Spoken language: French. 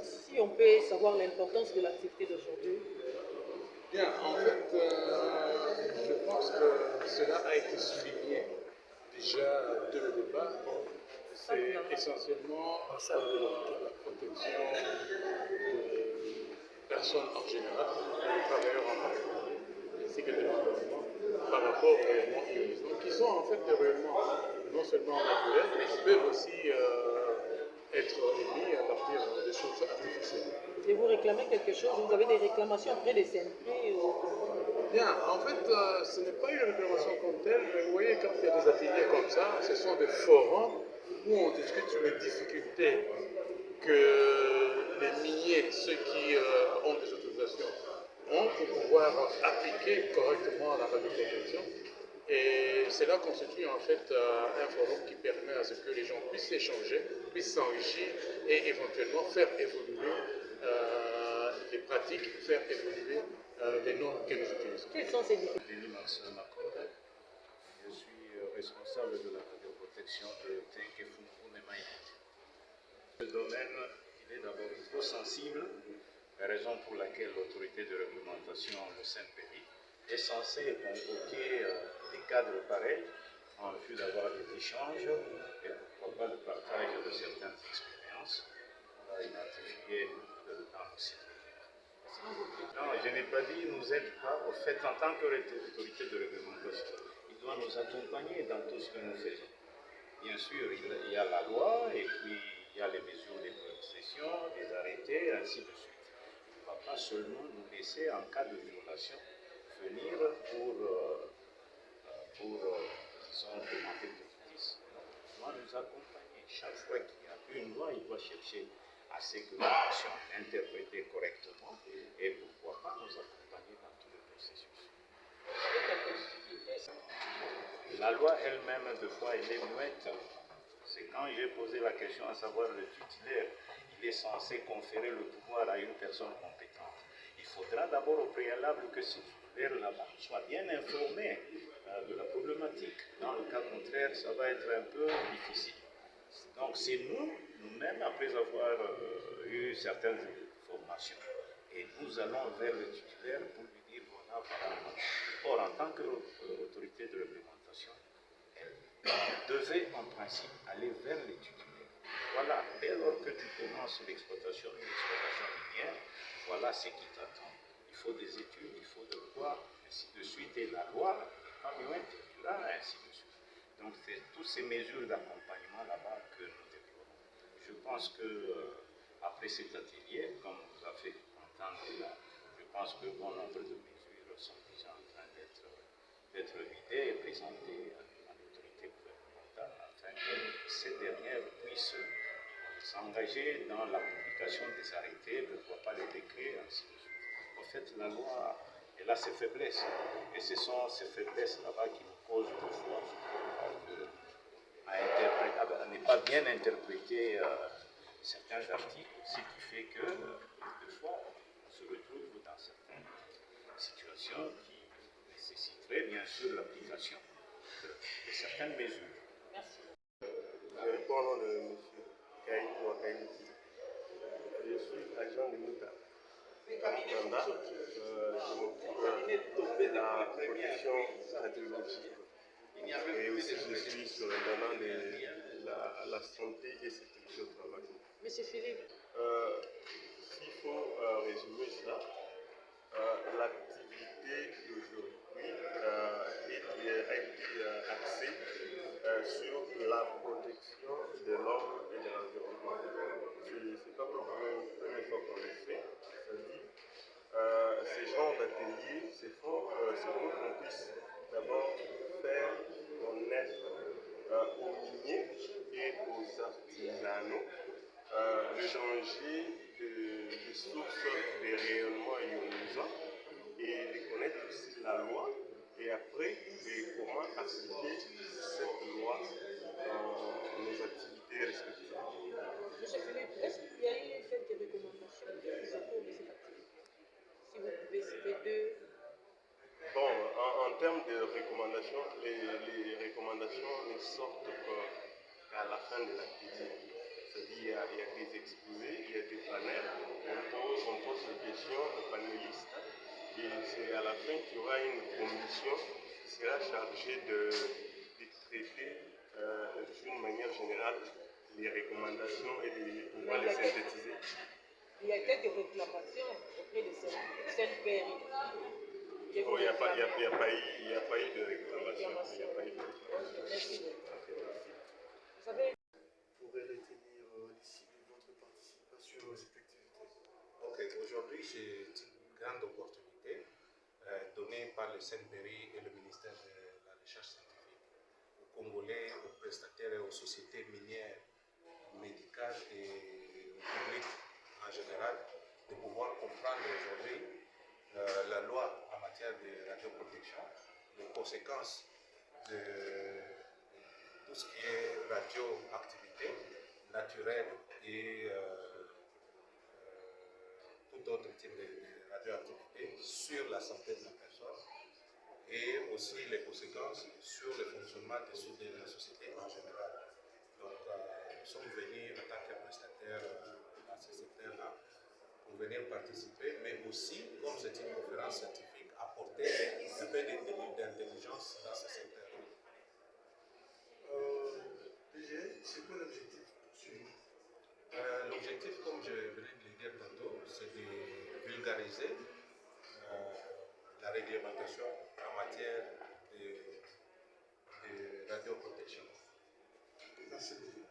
Si on peut savoir l'importance de l'activité d'aujourd'hui. Bien, en fait, je pense que cela a été souligné déjà dès le départ. C'est essentiellement la protection des personnes en général, des travailleurs en particulier, ainsi que de l'environnement par rapport aux rayonnements ionisants, qui sont en fait des rayonnements non seulement naturels, mais qui peuvent aussi être émis à partir de choses artificielles. Et vous réclamez quelque chose? Vous avez des réclamations auprès des CNP ou... Bien, en fait, ce n'est pas une réclamation comme telle, mais vous voyez, quand il y a des ateliers comme ça, ce sont des forums où on discute sur les difficultés que les miniers, ceux qui ont des autorisations, ont pour pouvoir appliquer correctement la radioprotection. Et cela constitue en fait un forum qui permet à ce que les gens puissent échanger, puissent s'enrichir et éventuellement faire évoluer les pratiques, faire évoluer les normes que nous utilisons. Quelles sont ces difficultés? Je suis responsable de la radioprotection de Tenke-Funku Nemaï. Ce domaine, il est d'abord trop sensible, raison pour laquelle l'autorité de réglementation, le CNPI, est censée convoquer des cadres pareils en vue d'avoir des échanges et pourquoi pas le partage de certaines expériences identifiées dans nos sites. Non, je n'ai pas dit nous aide pas. Au fait, en tant qu'autorité de réglementation, il doit nous accompagner dans tout ce que nous faisons. Bien sûr, il y a la loi et puis il y a les mesures de protection, des arrêtés, ainsi de suite. Il ne va pas seulement nous laisser en cas de violation venir pour disons, demander de justice. Il doit nous accompagner. Chaque fois qu'il y a une loi, il doit chercher à ce que nous puissions l'interpréter correctement et pourquoi pas nous accompagner dans tout le processus. La loi elle-même, deux fois, elle est muette. C'est quand j'ai posé la question à savoir le tutélaire, il est censé conférer le pouvoir à une personne compétente. Il faudra d'abord au préalable que ce tutélaire là-bas soit bien informé de la problématique. Dans le cas contraire, ça va être un peu difficile. Donc c'est nous-mêmes, après avoir eu certaines formations, et nous allons vers le titulaire pour lui dire voilà. Or, en tant qu'autorité de réglementation, elle devait en principe aller vers les titulaires. Voilà, dès lors que tu commences l'exploitation minière, voilà ce qui t'attend. Il faut des études, il faut de quoi, ainsi de suite, et la loi n'est pas muette, là, ainsi de suite. Donc, c'est toutes ces mesures d'accompagnement là-bas que nous développons. Je pense que après cet atelier, comme on vous a fait entendre là, je pense que bon nombre de mesures sont déjà en train d'être vidées et présentées à l'autorité gouvernementale afin que ces dernières puissent s'engager dans la publication des arrêtés, pourquoi pas les décrets, ainsi de suite. En fait, la loi, elle a ses faiblesses. Et ce sont ces faiblesses là-bas qui nous posent parfois à ne pas bien interpréter certains articles, ce qui fait que, des fois, on se retrouve dans certaines situations qui nécessiteraient bien sûr l'application de certaines mesures. Merci. Je réponds au nom de M. Kaïd Ouakaïniti. Je suis agent de Mouta. Mandat, je m'occupe de la protection radiobiologique. Et aussi, je suis surintendant de la santé et sécurité au travail. Monsieur Philippe. S'il faut résumer ça, l'activité d'aujourd'hui a été axée sur la protection de l'homme et de l'environnement. C'est pas pour la première fois qu'on le fait. C'est-à-dire, ces genres d'ateliers c'est pour qu'on puisse d'abord faire connaître aux miniers et aux artisanaux le danger des sources de rayonnement ionisant et de connaître aussi la loi et après comment appliquer cette loi dans nos activités respectives. Monsieur Philippe, est-ce qu'il y a eu quelques recommandations au cours de cette activité? Si vous pouvez citer deux. Bon, en termes de recommandations, les recommandations ne sortent qu'à la fin de l'activité. C'est-à-dire il y a des exposés, il y a des panels, on pose des questions aux panélistes et c'est à la fin qu'il y aura une commission qui sera chargée de traiter d'une manière générale les recommandations et de pouvoir les synthétiser. Il y a quelques réclamations auprès de cette pairie. Oh, il n'y a pas eu de réclamation. Merci beaucoup. Vous savez, pourrait retenir d'ici votre participation à cette activité? Ok, aujourd'hui c'est une grande opportunité donnée par le CNPRI et le ministère de la Recherche scientifique aux Congolais, aux prestataires et aux sociétés minières, médicales et au public en général de pouvoir comprendre aujourd'hui la loi en matière de radioprotection, les conséquences de tout ce qui est radioactivité naturelle et tout autre type de radioactivité sur la santé de la personne et aussi les conséquences sur le fonctionnement de la société en général. Donc, nous sommes venus en tant que prestataires dans ce secteur-là pour venir participer, mais aussi, comme c'est une conférence scientifique, apporter un peu d'intelligence dans ce secteur. C'est quoi l'objectif poursuivi? L'objectif, comme je venais de le dire tantôt, c'est de vulgariser la réglementation en matière de radioprotection. Merci beaucoup.